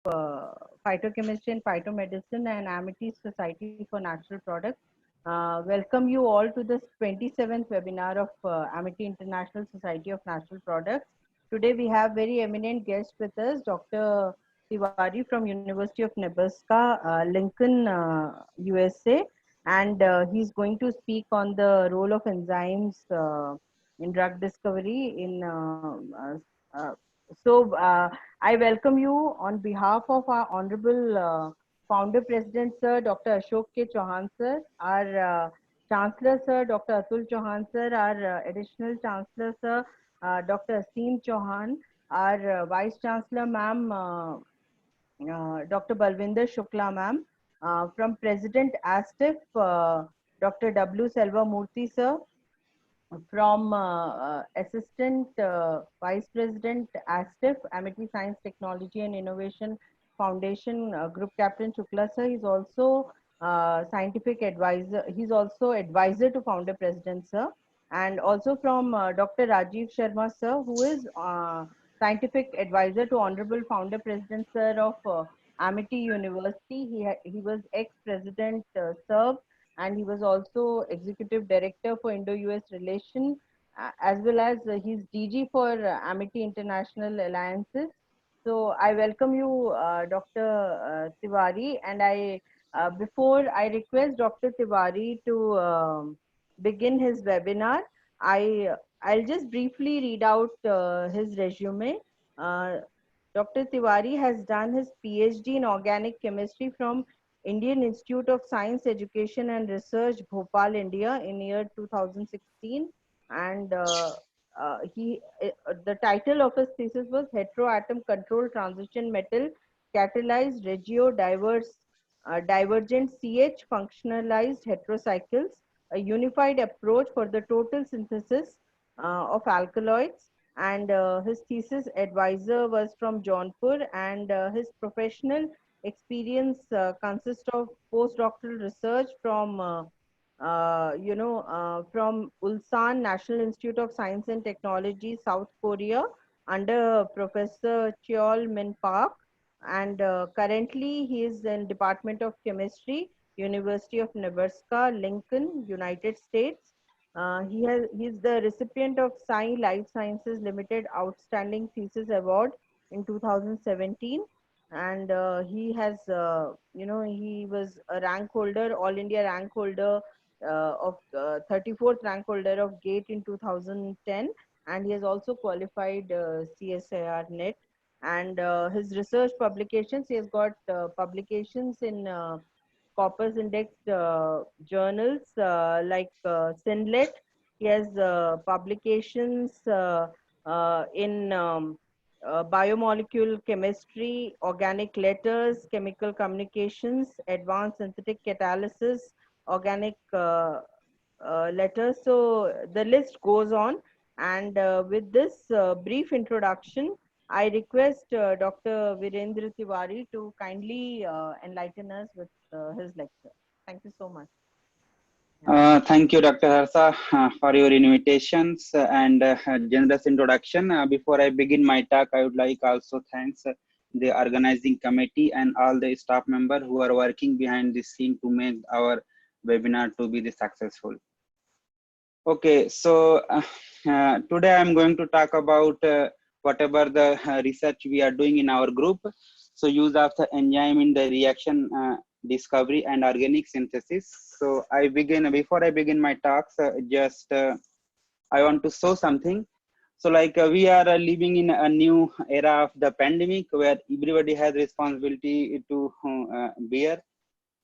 Phytochemistry and Phytomedicine and Amity Society for Natural Products. Welcome you all to this 27th webinar of Amity International Society of Natural Products. Today we have very eminent guest with us, Dr. Tiwari from University of Nebraska, Lincoln, USA, and he's going to speak on the role of enzymes in drug discovery in uh, so I welcome you on behalf of our Honorable Founder President Sir Dr. Ashok K. Chauhan Sir, our Chancellor Sir Dr. Atul Chauhan Sir, our Additional Chancellor Sir Dr. Aseem Chauhan, our Vice Chancellor Ma'am Dr. Balvinder Shukla Ma'am, from President ASTIF Dr. W. Selva Murthy Sir, from Assistant Vice President ASTIF, Amity Science, Technology and Innovation Foundation, Group Captain Shukla sir. He's also scientific advisor. He's also advisor to Founder President sir. And also from Dr. Rajiv Sharma sir, who is scientific advisor to Honorable Founder President sir of Amity University. He was ex-president sir, and he was also executive director for Indo-US Relation, as well as he's DG for Amity International Alliances. So I welcome you, Dr. Tiwari, and before I request Dr. Tiwari to begin his webinar, I'll just briefly read out his resume. Uh, Dr. Tiwari has done his PhD in organic chemistry from Indian Institute of Science, Education and Research, Bhopal, India, in year 2016, and the title of his thesis was Heteroatom Control Transition Metal Catalyzed Regio Divergent CH Functionalized Heterocycles, a unified approach for the total synthesis of alkaloids. And his thesis advisor was from Jaunpur, and his professional experience consists of postdoctoral research from from Ulsan National Institute of Science and Technology, South Korea, under Professor Cheol Min Park. And currently he is in Department of Chemistry, University of Nebraska, Lincoln, United States. He's the recipient of Sci Life Sciences Limited Outstanding Thesis Award in 2017, and he has he was a rank holder, all India rank holder of 34th rank holder of GATE in 2010, and he has also qualified CSIR net. And his research publications, he has got publications in Corpus indexed journals like Synlet. He has publications in biomolecule chemistry, organic letters, chemical communications, advanced synthetic catalysis, organic letters. So the list goes on. And with this brief introduction, I request Dr. Virendra Tiwari to kindly enlighten us with his lecture. Thank you so much. Thank you, Dr. Harsa, for your invitations and generous introduction. Before I begin my talk, I would like also thanks the organizing committee and all the staff members who are working behind the scene to make our webinar to be successful. Okay, so today I'm going to talk about whatever the research we are doing in our group. So use of the enzyme in the reaction discovery and organic synthesis. So before I begin my talks, I want to show something. So like we are living in a new era of the pandemic where everybody has responsibility to bear.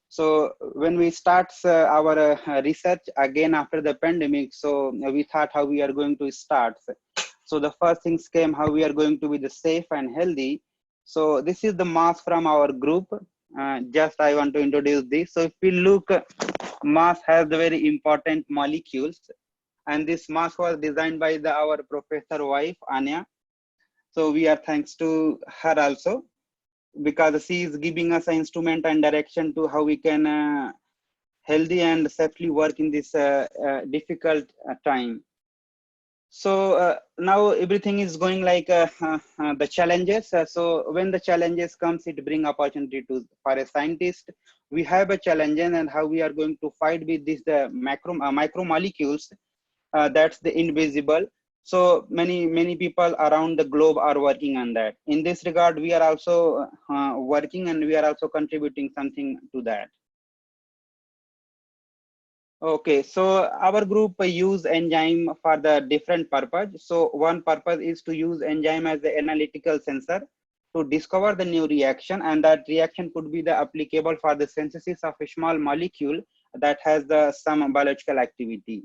So when we start our research again after the pandemic, so we thought how we are going to start. So the first things came how we are going to be the safe and healthy. So this is the mask from our group. Just I want to introduce this. So if we look, mask has the very important molecules, and this mask was designed by our professor wife Anya. So we are thanks to her also, because she is giving us an instrument and direction to how we can healthy and safely work in this difficult time. So now everything is going like the challenges. So when the challenges comes, it bring opportunity to for a scientist. We have a challenge, and how we are going to fight with this the macromolecules, that's the invisible. So many people around the globe are working on that. In this regard, we are also working, and we are also contributing something to that. Okay, so our group use enzyme for the different purpose. So one purpose is to use enzyme as the analytical sensor to discover the new reaction, and that reaction could be the applicable for the synthesis of a small molecule that has the some biological activity.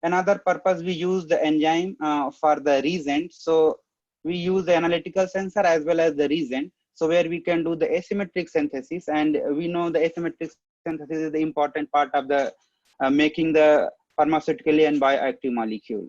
Another purpose, we use the enzyme for the reagent. So we use the analytical sensor as well as the reagent. So where we can do the asymmetric synthesis, and we know the asymmetric synthesis is the important part of the making the pharmaceutically and bioactive molecule.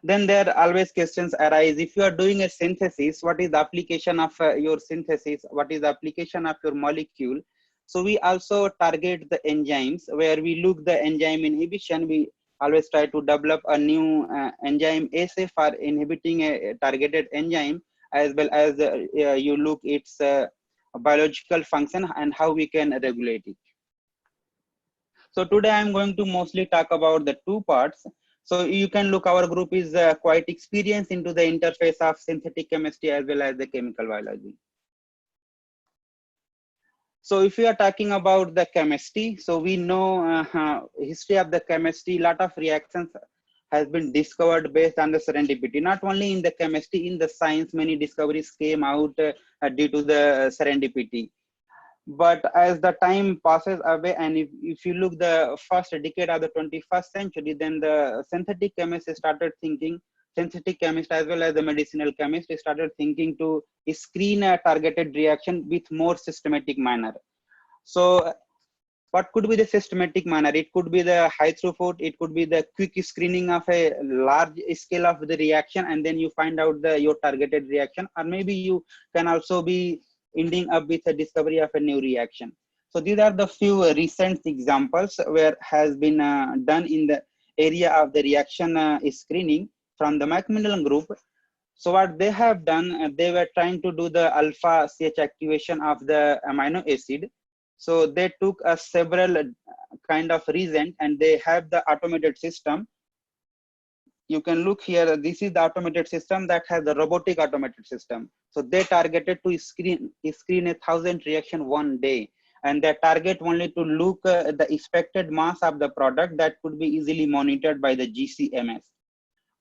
Then there always questions arise. If you are doing a synthesis, what is the application of your synthesis? What is the application of your molecule? So we also target the enzymes where we look the enzyme inhibition. We always try to develop a new enzyme assay for inhibiting a targeted enzyme, as well as you look its biological function and how we can regulate it. So today I'm going to mostly talk about the two parts. So you can look, our group is quite experienced into the interface of synthetic chemistry as well as the chemical biology. So if we are talking about the chemistry, so we know history of the chemistry, lot of reactions has been discovered based on the serendipity. Not only in the chemistry, in the science, many discoveries came out due to the serendipity. But as the time passes away, and if you look the first decade of the 21st century, then the synthetic chemists started thinking, synthetic chemists as well as the medicinal chemists started thinking to screen a targeted reaction with more systematic manner. So what could be the systematic manner? It could be the high throughput, it could be the quick screening of a large scale of the reaction, and then you find out your targeted reaction, or maybe you can also be ending up with a discovery of a new reaction. So these are the few recent examples where has been done in the area of the reaction screening from the Macmillan group. So what they have done, they were trying to do the alpha CH activation of the amino acid. So they took a several kind of reagent, and they have the automated system. You can look here, this is the automated system that has the robotic automated system. So they targeted to screen 1,000 reaction one day, and they target only to look the expected mass of the product that could be easily monitored by the GCMS.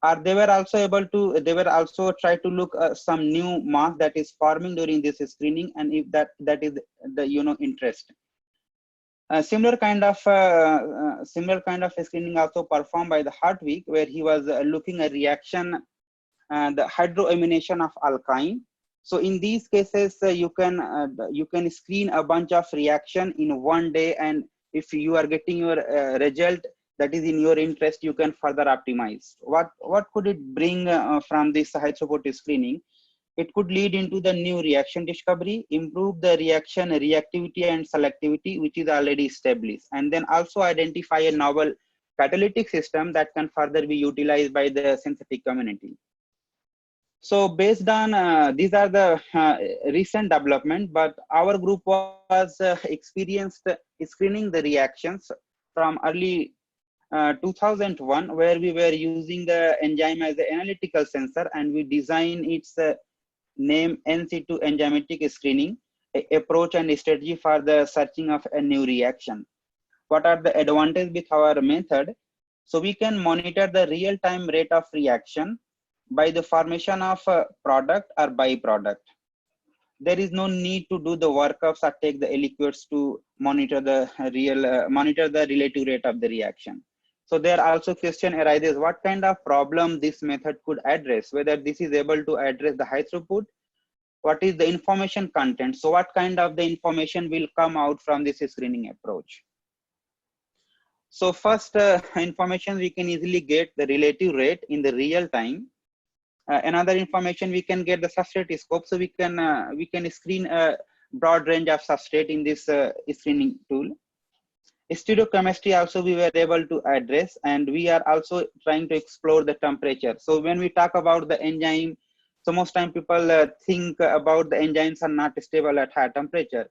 Or they were also able to, they were also try to look some new mass that is forming during this screening, and if that is the interest. Similar kind of screening also performed by the Hartwig, where he was looking at reaction, the hydroamination of alkyne. So in these cases, you can screen a bunch of reaction in one day, and if you are getting your result that is in your interest, you can further optimize. What could it bring from this high throughput screening? It could lead into the new reaction discovery, improve the reaction reactivity and selectivity, which is already established, and then also identify a novel catalytic system that can further be utilized by the synthetic community. So based on these are the recent development, but our group was experienced screening the reactions from early 2001, where we were using the enzyme as the analytical sensor, and we design its name NC2 enzymatic screening approach and strategy for the searching of a new reaction. What are the advantages with our method? So we can monitor the real-time rate of reaction by the formation of a product or byproduct. There is no need to do the workups or take the aliquots to monitor the monitor the relative rate of the reaction. So there also question arises, what kind of problem this method could address, whether this is able to address the high throughput, what is the information content. So what kind of the information will come out from this screening approach? So first information, we can easily get the relative rate in the real time. Another information, we can get the substrate scope. So we can screen a broad range of substrate in this screening tool. Stereochemistry also we were able to address, and we are also trying to explore the temperature. So when we talk about the enzyme, so most time people think about the enzymes are not stable at high temperature,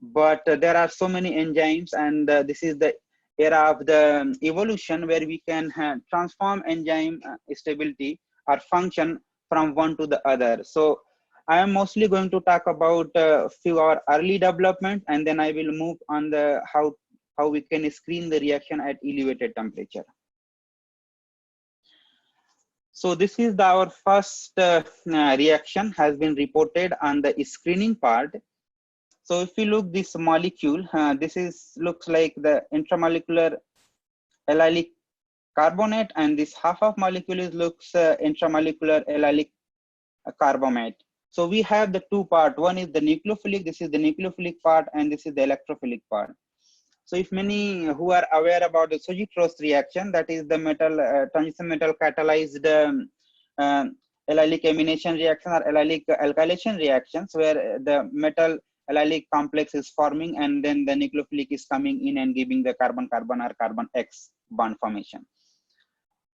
but there are so many enzymes, and this is the era of the evolution where we can transform enzyme stability or function from one to the other. So I am mostly going to talk about few our early development, and then I will move on the how we can screen the reaction at elevated temperature. So this is our first reaction has been reported on the screening part. So if you look this molecule, this is looks like the intramolecular allylic carbonate, and this half of molecule is looks intramolecular allylic carbamate. So we have the two part. One is the nucleophilic. This is the nucleophilic part, and this is the electrophilic part. So if many who are aware about the Sojitros reaction, that is the metal transition metal catalyzed allylic amination reaction or allylic alkylation reactions, where the metal allylic complex is forming, and then the nucleophilic is coming in and giving the carbon-carbon or carbon X bond formation.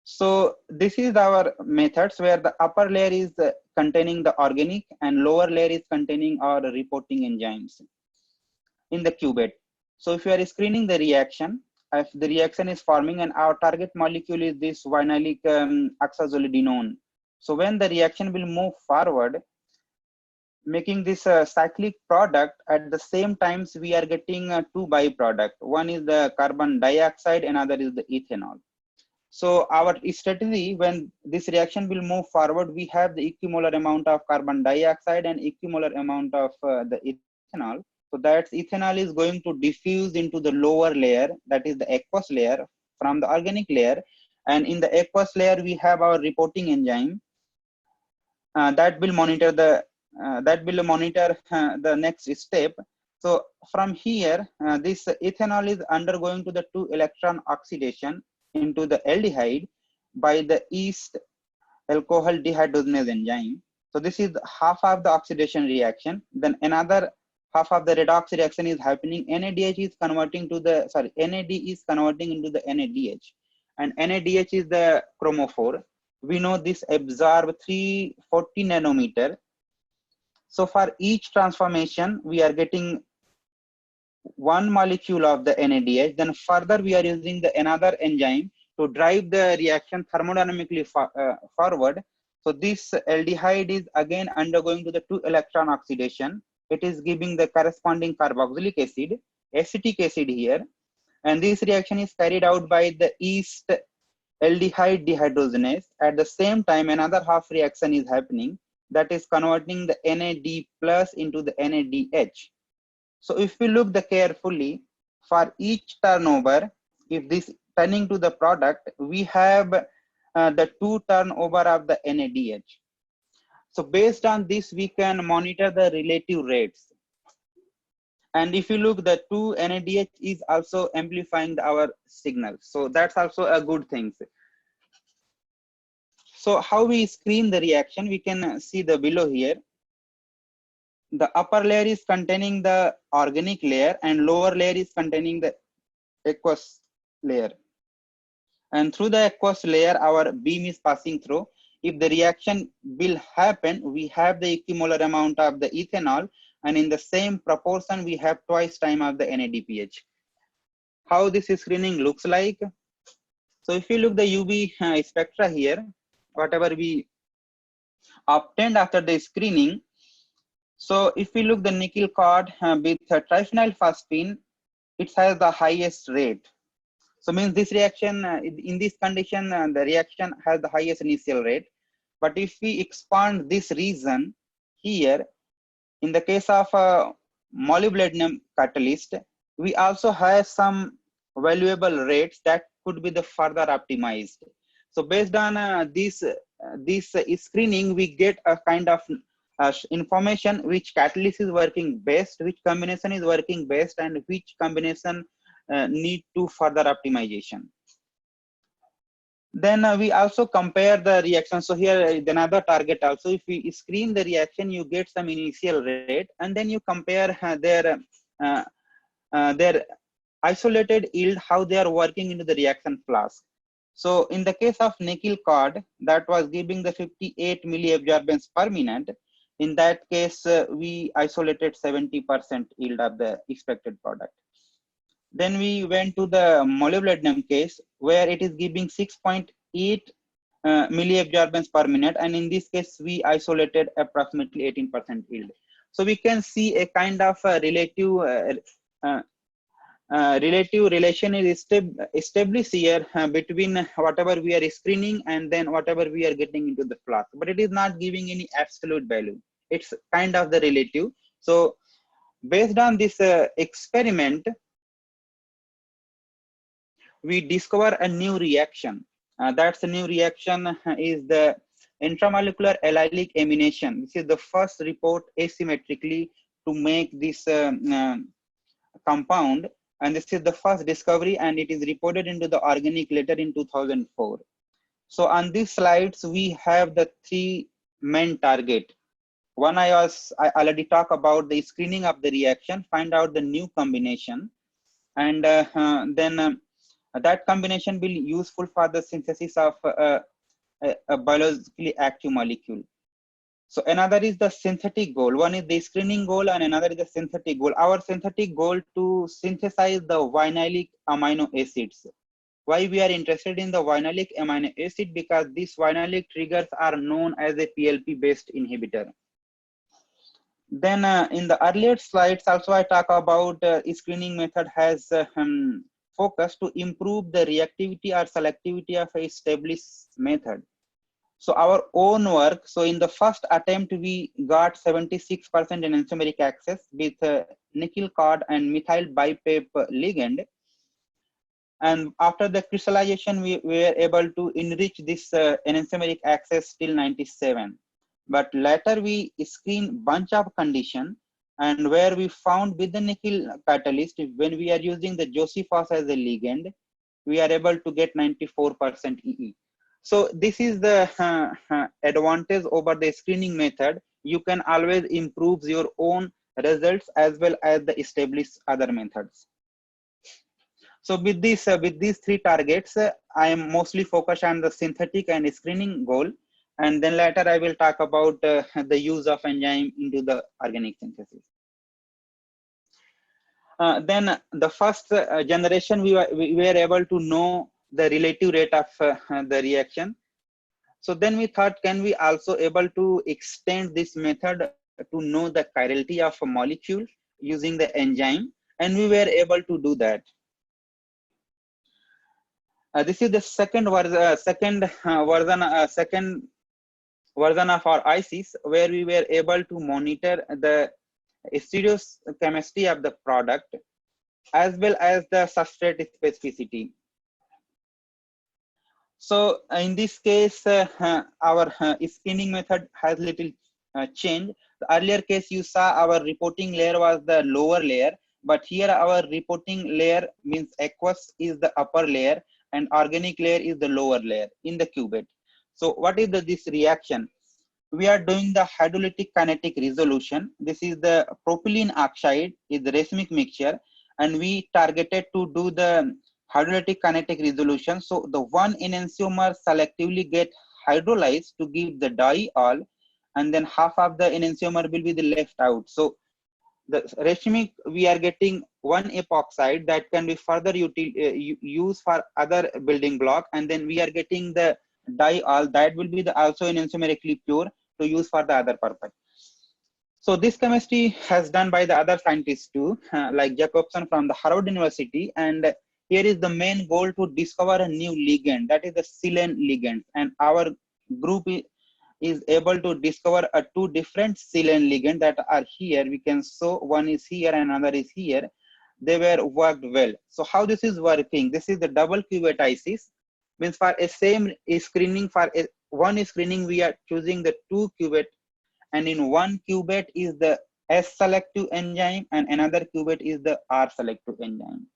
So this is our methods where the upper layer is containing the organic and lower layer is containing our reporting enzymes in the cuvette. So if you are screening the reaction, if the reaction is forming and our target molecule is this vinylic oxazolidinone. So when the reaction will move forward, making this cyclic product, at the same times we are getting two byproduct. One is the carbon dioxide, another is the ethanol. So our strategy when this reaction will move forward, we have the equimolar amount of carbon dioxide and equimolar amount of the ethanol. So that ethanol is going to diffuse into the lower layer, that is the aqueous layer from the organic layer. And in the aqueous layer, we have our reporting enzyme that will monitor the next step. So from here, this ethanol is undergoing to the 2 electron oxidation into the aldehyde by the yeast alcohol dehydrogenase enzyme. So this is half of the oxidation reaction. Then another half of the redox reaction is happening. NADH is converting to the, NAD is converting into the NADH, and NADH is the chromophore. We know this absorb 340 nanometer. So for each transformation, we are getting one molecule of the NADH. Then further, we are using the another enzyme to drive the reaction thermodynamically forward. So this aldehyde is again undergoing to the 2 electron oxidation. It is giving the corresponding carboxylic acid, acetic acid here. And this reaction is carried out by the yeast aldehyde dehydrogenase. At the same time, another half reaction is happening, that is converting the NAD plus into the NADH. So if we look the carefully, for each turnover, if this turning to the product, we have the 2 turnover of the NADH. So based on this, we can monitor the relative rates. And if you look, the 2 NADH is also amplifying our signal. So that's also a good thing. So how we screen the reaction, we can see the below here. The upper layer is containing the organic layer and lower layer is containing the aqueous layer. And through the aqueous layer, our beam is passing through. If the reaction will happen, we have the equimolar amount of the ethanol, and in the same proportion, we have twice time of the NADPH. How this screening looks like? So if you look the UV spectra here, whatever we obtained after the screening. So if we look the nickel cod with triphenyl phosphine, it has the highest rate. So means this reaction in this condition, the reaction has the highest initial rate. But if we expand this region here, in the case of molybdenum catalyst, we also have some valuable rates that could be the further optimized. So based on this screening, we get a kind of information which catalyst is working best, which combination is working best, and which combination need to further optimization. Then we also compare the reaction. So here is another target also. If we screen the reaction, you get some initial rate, and then you compare their isolated yield, how they are working into the reaction flask. So in the case of nickel cod, that was giving the 58 milliabsorbance per minute. In that case, we isolated 70% yield of the expected product. Then we went to the molybdenum case, where it is giving 6.8 milliabsorbance per minute, and in this case we isolated approximately 18% yield. So we can see a kind of a relative relation is established here between whatever we are screening and then whatever we are getting into the flask, but it is not giving any absolute value. It's kind of the relative. So based on this experiment, we discover a new reaction. That's a new reaction is the intramolecular allylic amination. This is the first report asymmetrically to make this compound, and this is the first discovery, and it is reported into the organic letter in 2004. So on these slides, we have the three main target. One, I already talked about the screening of the reaction, find out the new combination, and then that combination will be useful for the synthesis of a biologically active molecule. So another is the synthetic goal. One is the screening goal and another is the synthetic goal. Our synthetic goal to synthesize the vinylic amino acids. Why we are interested in the vinylic amino acid? Because these vinylic triggers are known as a PLP based inhibitor. Then in the earlier slides also I talk about screening method has focus to improve the reactivity or selectivity of a established method. So our own work, so in the first attempt, we got 76% enantiomeric access with nickel cod and methyl bipap ligand. And after the crystallization, we were able to enrich this enantiomeric access till 97. But later we screen bunch of condition, and where we found with the nickel catalyst, when we are using the Josephus as a ligand, we are able to get 94% EE. So this is the advantage over the screening method. You can always improve your own results as well as the established other methods. So with these three targets, I am mostly focused on the synthetic and screening goal. And then later I will talk about the use of enzyme into the organic synthesis. Then the first generation, we were able to know the relative rate of the reaction. So then we thought, can we also able to extend this method to know the chirality of a molecule using the enzyme? And we were able to do that. This is the second version of our ICs, where we were able to monitor the stereochemistry of the product as well as the substrate specificity. So in this case, our screening method has little change. The earlier case, you saw our reporting layer was the lower layer, but here our reporting layer means aqueous is the upper layer and organic layer is the lower layer in the cuvette. So what is this reaction? We are doing the hydrolytic kinetic resolution. This is the propylene oxide is the racemic mixture, and we targeted to do the hydrolytic kinetic resolution. So the one enantiomer selectively get hydrolyzed to give the diol, and then half of the enantiomer will be the left out. So the racemic, we are getting one epoxide that can be further used for other building block, and then we are getting the diol that will be the also enantiomerically pure to use for the other purpose. So this chemistry has done by the other scientists too, like Jacobson from the Harvard University, and here is the main goal to discover a new ligand, that is the silane ligand, and our group is able to discover two different silane ligand that are here. We can show one is here and another is here. They were worked well. So how this is working? This is the double cuvette ICs. Means for a same screening, for one screening we are choosing the two cuvette, and in one cuvette is the S selective enzyme and another cuvette is the R selective enzyme.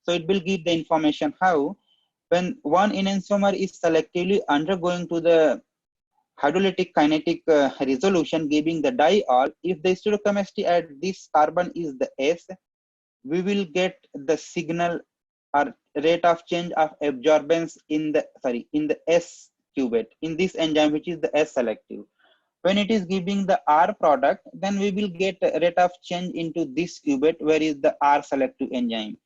So it will give the information how when one enantiomer is selectively undergoing to the hydrolytic kinetic resolution giving the diol, if the stereochemistry at this carbon is the S, we will get the signal or rate of change of absorbance in the S cuvette in this enzyme, which is the S selective. When it is giving the R product, then we will get a rate of change into this cuvette, where is the R selective enzyme.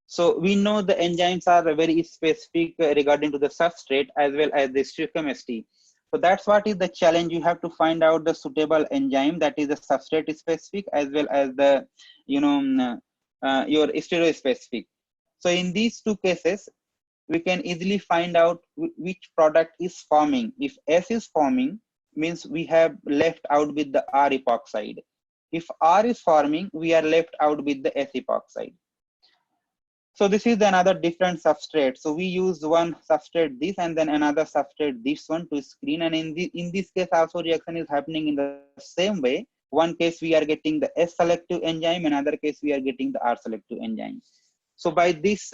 So we know the enzymes are very specific regarding to the substrate as well as the stoichiochemistry. So that's what is the challenge. You have to find out the suitable enzyme that is the substrate specific as well as the your stereo specific. So in these two cases, we can easily find out which product is forming. If S is forming, means we have left out with the R epoxide. If R is forming, we are left out with the S epoxide. So this is another different substrate. So we use one substrate this and then another substrate this one to screen. And in this case also reaction is happening in the same way. One case we are getting the S selective enzyme, another case we are getting the R selective enzyme. So by this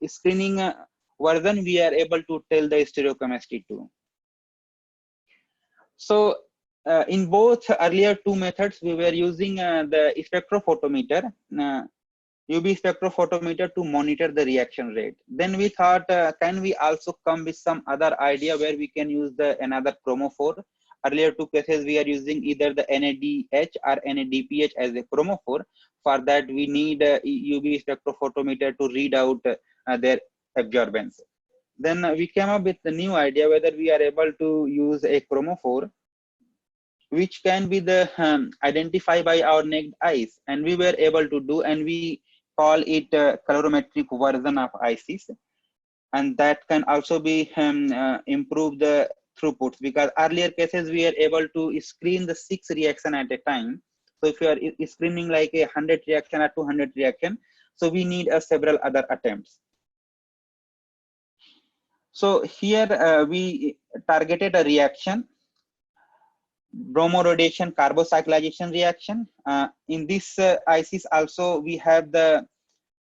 screening version, we are able to tell the stereochemistry too. So in both earlier two methods, we were using the spectrophotometer, UV spectrophotometer to monitor the reaction rate. Then we thought, can we also come with some other idea where we can use another chromophore? Earlier two cases, we are using either the NADH or NADPH as a chromophore. For that, we need a UV spectrophotometer to read out their absorbance. Then we came up with the new idea whether we are able to use a chromophore which can be the identified by our naked eyes, and we were able to do, and we call it a colorimetric version of ICs, and that can also be improve the throughputs, because earlier cases we are able to screen the 6 reaction at a time. So if you are screening like 100 reaction or 200 reaction, so we need several other attempts. So here we targeted a reaction, bromoradiation carbocyclization reaction. In this ICs also we have the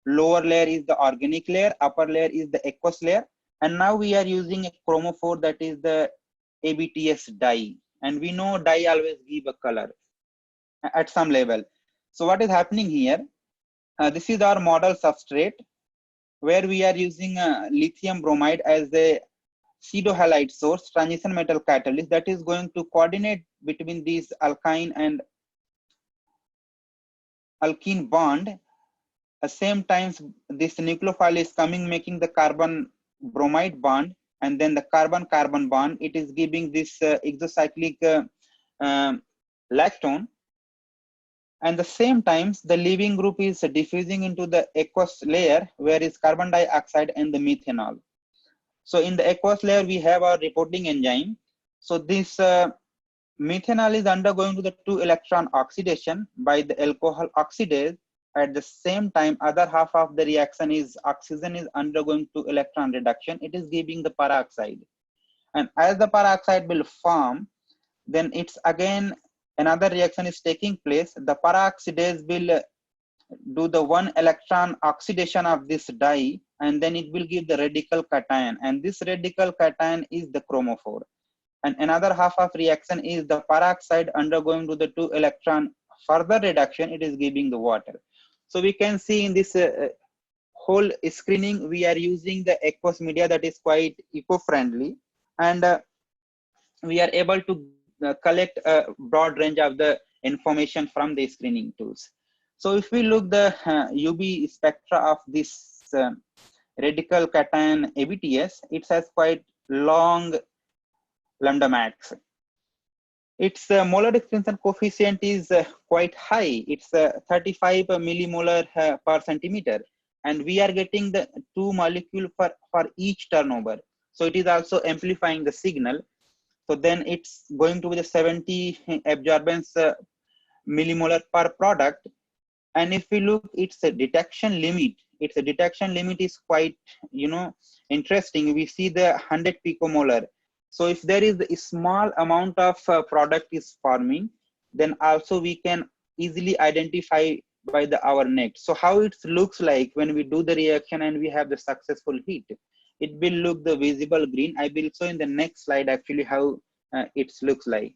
lower layer is the organic layer, upper layer is the aqueous layer, and now we are using a chromophore that is the ABTS dye, and we know dye always give a color at some level. So what is happening here, this is our model substrate where we are using lithium bromide as the pseudo halide source, transition metal catalyst that is going to coordinate between these alkyne and alkene bond. At same time, this nucleophile is coming, making the carbon bromide bond, and then the carbon-carbon bond. It is giving this exocyclic lactone. And the same times, the leaving group is diffusing into the aqueous layer, where is carbon dioxide and the methanol. So in the aqueous layer, we have our reporting enzyme. So this methanol is undergoing to the 2-electron oxidation by the alcohol oxidase. At the same time, other half of the reaction is oxygen is undergoing 2-electron reduction. It is giving the peroxide. And as the peroxide will form, then it's again another reaction is taking place. The peroxidase will do the 1-electron oxidation of this dye, and then it will give the radical cation, and this radical cation is the chromophore. And another half of reaction is the peroxide undergoing to the 2-electron further reduction, it is giving the water. So we can see in this whole screening, we are using the aqueous media that is quite eco-friendly, and we are able to collect a broad range of the information from the screening tools. So if we look the UV spectra of this radical cation ABTS, it has quite long lambda max. Its molar expansion coefficient is quite high. It's 35 millimolar per centimeter, and we are getting the 2 molecules for each turnover. So it is also amplifying the signal. So then it's going to be the 70 absorbance millimolar per product. And if we look, it's a detection limit. Its a detection limit is quite, interesting. We see the 100 picomolar. So if there is a small amount of product is forming, then also we can easily identify by our neck. So how it looks like when we do the reaction and we have the successful heat, it will look the visible green. I will show in the next slide actually how it looks like.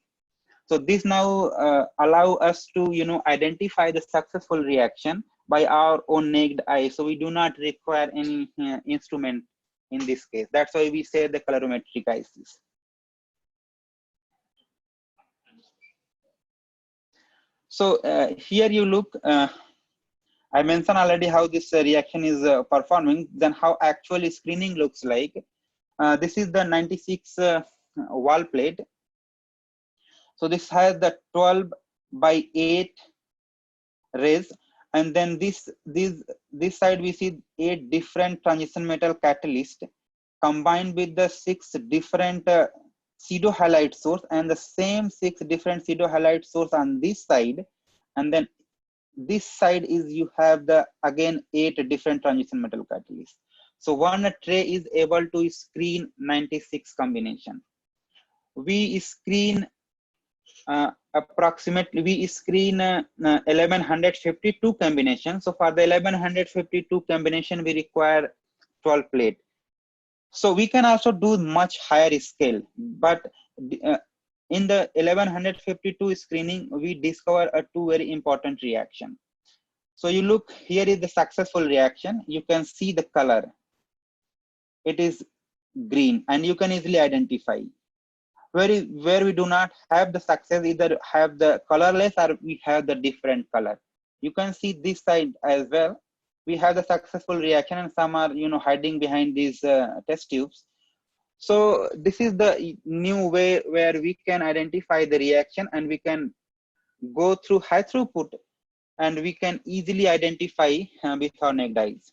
So this now allow us to identify the successful reaction by our own naked eye. So we do not require any instrument in this case. That's why we say the colorimetric ICs. So here you look, I mentioned already how this reaction is performing, then how actually screening looks like. This is the 96 wall plate. So this has the 12 by 8 rays, and then this side we see 8 different transition metal catalyst combined with the 6 different pseudo halide source, and the same 6 different pseudo halide source on this side, and then this side is you have the again 8 different transition metal catalysts. So one tray is able to screen 96 combination. We screen approximately 1152 combinations. So for the 1152 combination we require 12 plate. So we can also do much higher scale, but in the 1152 screening we discover a 2 very important reaction. So you look, here is the successful reaction. You can see the color, it is green, and you can easily identify. Where we do not have the success, either have the colorless or we have the different color. You can see this side as well. We have the successful reaction, and some are hiding behind these test tubes. So this is the new way where we can identify the reaction, and we can go through high throughput, and we can easily identify with our naked eyes.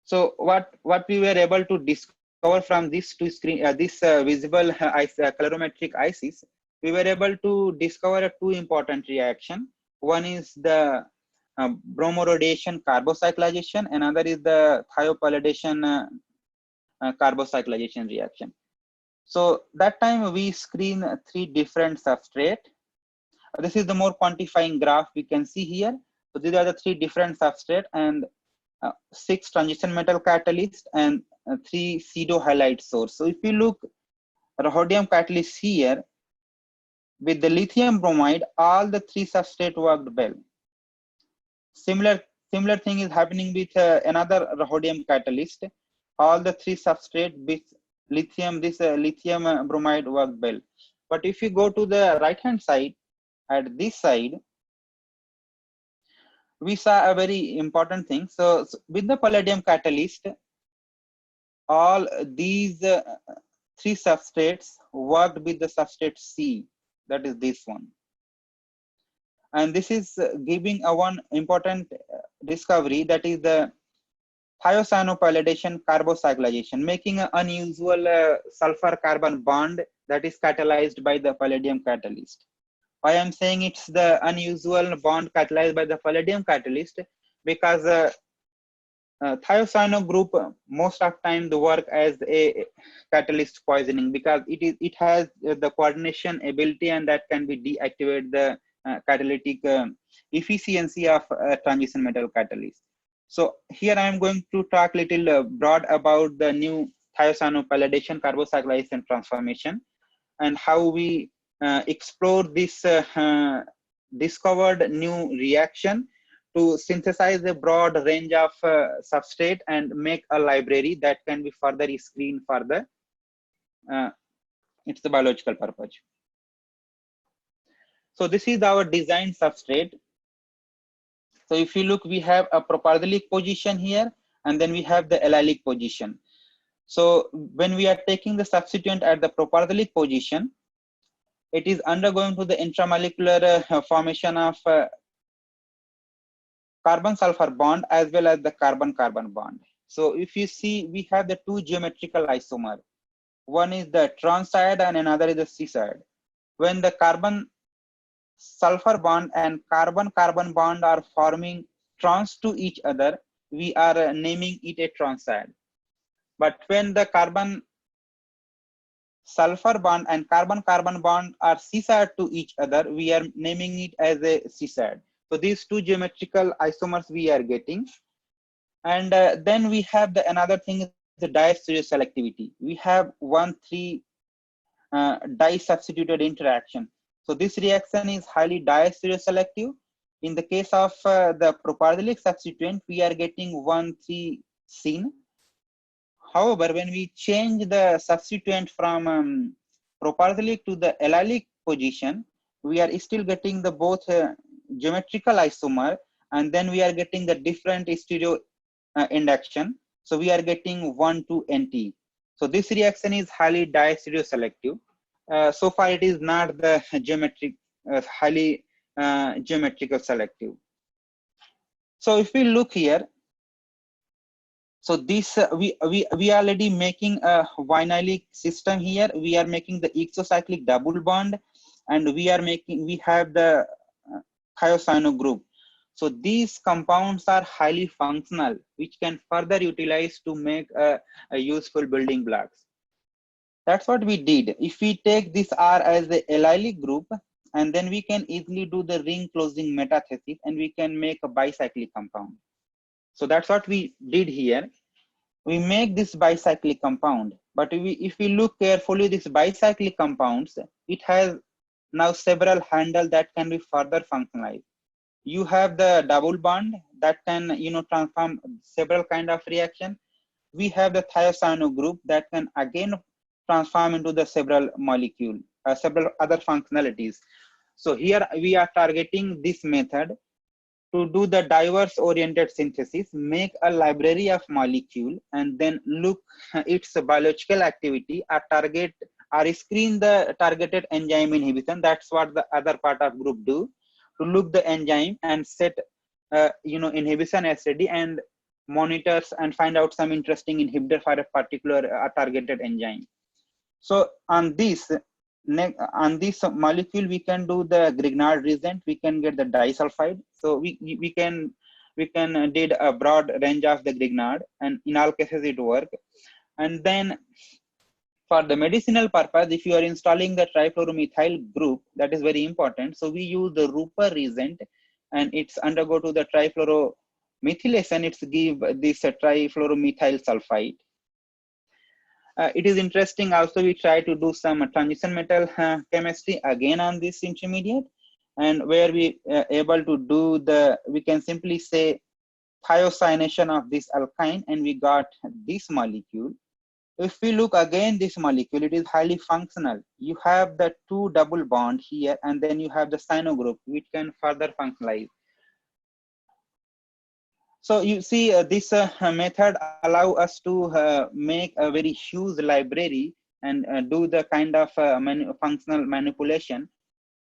So what we were able to discover from this two screen, visible colorimetric ICs, we were able to discover 2 important reaction. One is the bromoradiation carbocyclization, another is the thiopalladation carbocyclization reaction. So that time we screen 3 different substrate. This is the more quantifying graph we can see here. So these are the 3 different substrate, and 6 transition metal catalyst, and 3 pseudo halide source. So if you look rhodium catalyst here with the lithium bromide, all the 3 substrate worked well. Similar thing is happening with another rhodium catalyst. All the 3 substrate with lithium, lithium bromide worked well. But if you go to the right hand side, at this side, we saw a very important thing. So with the palladium catalyst, all these 3 substrates worked with the substrate C, that is this one. And this is giving a one important discovery, that is the thiocyano-palladation carbocyclization, making an unusual sulfur carbon bond that is catalyzed by the palladium catalyst. Why I'm saying it's the unusual bond catalyzed by the palladium catalyst, because thiocyano group most of time they work as a catalyst poisoning, because it has the coordination ability, and that can be deactivate the catalytic efficiency of transition metal catalyst. So here I am going to talk little broad about the new thiocyano-palladation carbocyclization transformation, and how we explore this discovered new reaction to synthesize a broad range of substrate and make a library that can be further screened for the it's the biological purpose. So this is our design substrate. So if you look, we have a propargylic position here, and then we have the allylic position. So when we are taking the substituent at the propargylic position, it is undergoing to the intramolecular formation of carbon sulfur bond as well as the carbon carbon bond. So if you see, we have the 2 geometrical isomer. One is the trans side and another is the cis side. When the carbon sulfur bond and carbon carbon bond are forming trans to each other, we are naming it a trans side. But when the carbon sulfur bond and carbon carbon bond are cis side to each other, we are naming it as a cis side. So these 2 geometrical isomers we are getting. And then we have the another thing is the di-stereoselectivity. We have 1,3 di-substituted interaction. So this reaction is highly diastereoselective. In the case of the propargylic substituent, we are getting 1,3-syn. However, when we change the substituent from propargylic to the allylic position, we are still getting the both geometrical isomer, and then we are getting the different stereo induction. So we are getting 1,2-NT. So this reaction is highly diastereoselective. So far, it is not the geometric, highly geometrical selective. So if we look here, so this we are already making a vinylic system here. We are making the exocyclic double bond, and we have the thiocyano group. So these compounds are highly functional, which can further utilize to make a useful building blocks. That's what we did. If we take this R as the allylic group, and then we can easily do the ring closing metathesis, and we can make a bicyclic compound. So that's what we did here. We make this bicyclic compound, but if we look carefully, this bicyclic compounds, it has now several handles that can be further functionalized. You have the double bond that can transform several kind of reaction. We have the thiocyano group that can again transform into the several molecule, several other functionalities. So here we are targeting this method to do the diverse oriented synthesis, make a library of molecule, and then look its biological activity, or screen the targeted enzyme inhibition. That's what the other part of group do, to look the enzyme and set inhibition study and monitors and find out some interesting inhibitor for a particular targeted enzyme. So on this molecule, we can do the Grignard reagent. We can get the disulfide. So we can did a broad range of the Grignard, and in all cases it work. And then for the medicinal purpose, if you are installing the trifluoromethyl group, that is very important. So we use the Rupert reagent, and it's undergo to the trifluoromethylation. It's give this trifluoromethyl sulfide. It is interesting also, we try to do some transition metal chemistry again on this intermediate, and where we able to do we can simply say thiocyanation of this alkyne, and we got this molecule. If we look again this molecule, it is highly functional. You have the two double bond here, and then you have the cyano group, which can further functionalize. So you see, this method allow us to make a very huge library and do the kind of functional manipulation,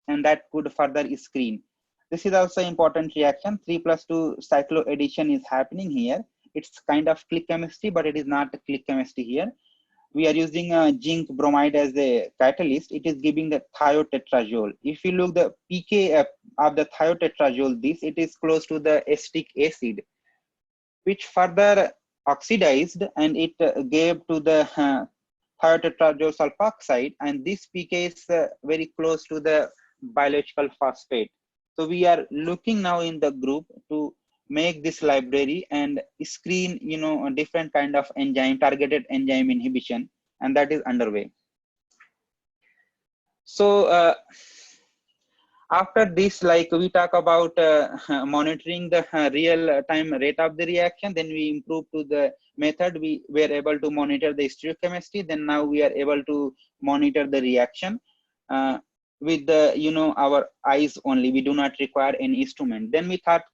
and that could further screen. This is also important reaction. 3+2 cycloaddition is happening here. It's kind of click chemistry, but it is not a click chemistry here. We are using zinc bromide as a catalyst. It is giving the thiotetrazole. If you look the pK of the thiotetrazole, it is close to the acetic acid, which further oxidized, and it gave to the thiotetrazole sulfoxide, and this pK is very close to the biological phosphate. So we are looking now in the group to make this library and screen a different kind of enzyme, targeted enzyme inhibition, and that is underway. So after this, like we talk about monitoring the real time rate of the reaction, then we improve to the method. We were able to monitor the stereochemistry. Then now we are able to monitor the reaction with the our eyes only. We do not require any instrument. Then we thought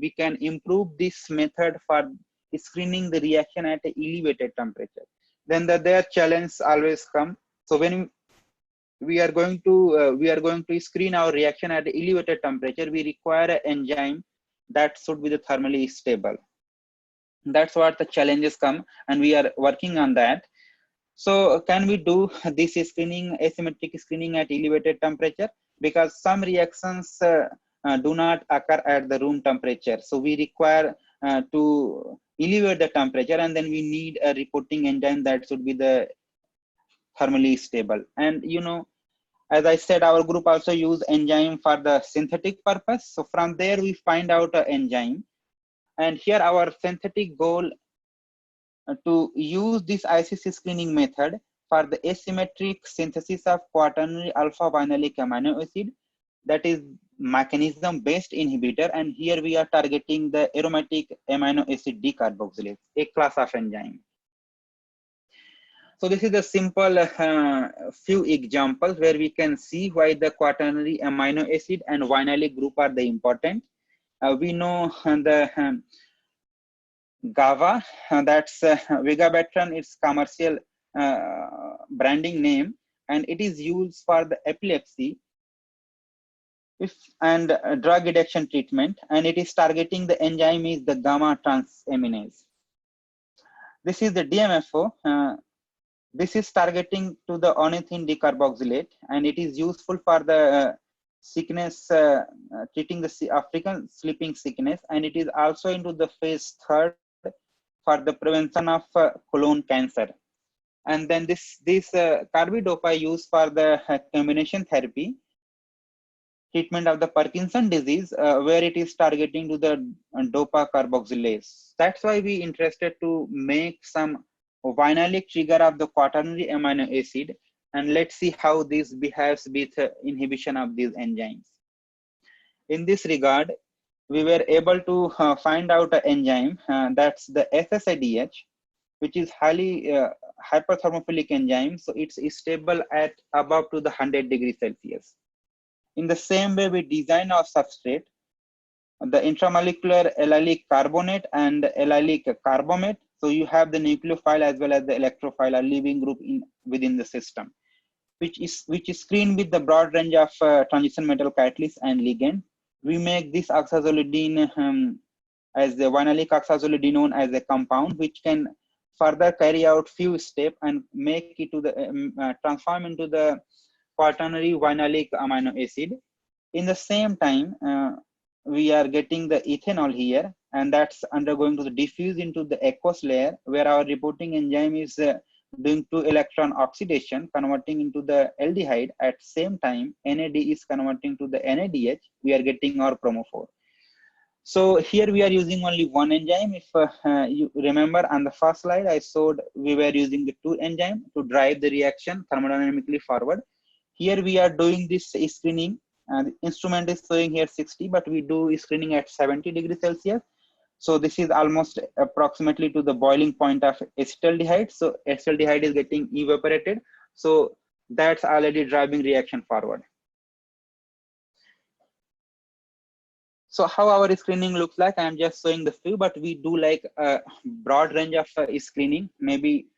we can improve this method for screening the reaction at an elevated temperature. Then their challenge always come. So when we are going to screen our reaction at elevated temperature, we require an enzyme that should be the thermally stable. That's what the challenges come, and we are working on that. So can we do this screening, asymmetric screening at elevated temperature? Because some reactions do not occur at the room temperature. So we require to elevate the temperature, and then we need a reporting enzyme that should be the thermally stable. And as I said, our group also use enzyme for the synthetic purpose. So from there we find out an enzyme, and here our synthetic goal to use this ICC screening method for the asymmetric synthesis of quaternary alpha vinylic amino acid, that is mechanism based inhibitor, and here we are targeting the aromatic amino acid decarboxylase, a class of enzyme. So this is a simple few examples where we can see why the quaternary amino acid and vinylic group are the important. We know the GABA, that's vigabatrin, its commercial branding name, and it is used for the epilepsy and drug addiction treatment, and it is targeting the enzyme is the gamma transaminase. This is the DMFO. This is targeting to the ornithine decarboxylate, and it is useful for the sickness, treating the African sleeping sickness, and it is also into the phase 3rd for the prevention of colon cancer. And then this carbidopa used for the combination therapy treatment of the Parkinson disease, where it is targeting to the dopa carboxylase. That's why we interested to make some vinylic trigger of the quaternary amino acid, and let's see how this behaves with inhibition of these enzymes. In this regard, we were able to find out an enzyme that's the SSADH, which is highly hyperthermophilic enzyme. So it's stable at above to the 100 degrees Celsius. In the same way, we design our substrate, the intramolecular allylic carbonate and allylic carbamate. So you have the nucleophile as well as the electrophile or leaving group within the system, which is screened with the broad range of transition metal catalyst and ligand. We make this oxazolidine as the vinylic oxazolidinone as a compound, which can further carry out few steps and make it to the transform into the quaternary vinylic amino acid. In the same time, we are getting the ethanol here, and that's undergoing to the diffuse into the aqueous layer, where our reporting enzyme is doing 2 electron oxidation, converting into the aldehyde. At same time, NAD is converting to the NADH. We are getting our chromophore. So here we are using only one enzyme. If you remember on the first slide, I showed we were using the 2 enzyme to drive the reaction thermodynamically forward. Here we are doing this screening. The instrument is showing here 60, but we do screening at 70 degrees Celsius. So this is almost approximately to the boiling point of acetaldehyde. So acetaldehyde is getting evaporated. So that's already driving reaction forward. So how our screening looks like, I'm just showing the few, but we do like a broad range of screening, maybe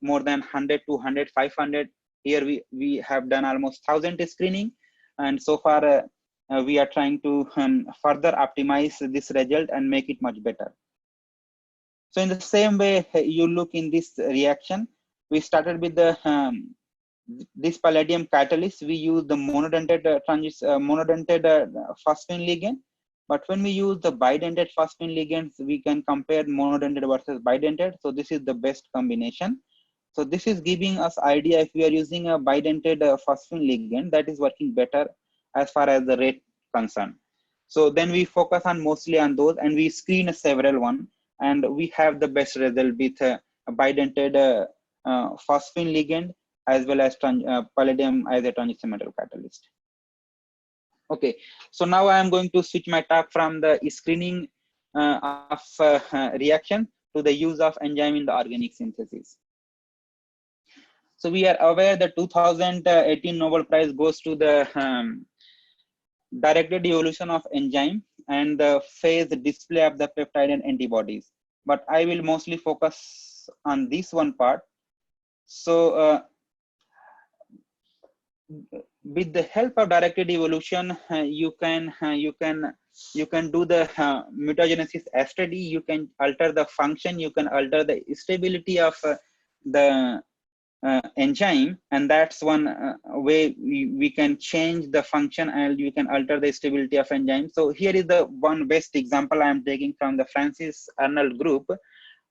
more than 100, 200, 500. Here we have done almost 1,000 screening. And so far, we are trying to further optimize this result and make it much better. So in the same way, you look in this reaction, we started with the this palladium catalyst. We use the monodentate phosphine ligand. But when we use the bidentate phosphine ligands, we can compare monodentate versus bidentate. So this is the best combination. So this is giving us idea if we are using a bidentate phosphine ligand, that is working better as far as the rate concerned. So then we focus on mostly on those, and we screen several one, and we have the best result with a bidentate phosphine ligand as well as palladium as a transition metal catalyst. Okay, so now I am going to switch my talk from the screening of reaction to the use of enzyme in the organic synthesis. So we are aware the 2018 Nobel Prize goes to the directed evolution of enzyme and the phase display of the peptide and antibodies. But I will mostly focus on this one part. So with the help of directed evolution, you can do the mutagenesis study. You can alter the function. You can alter the stability of the enzyme, and that's one way we can change the function, and you can alter the stability of enzyme. So here is the one best example I am taking from the Francis Arnold group,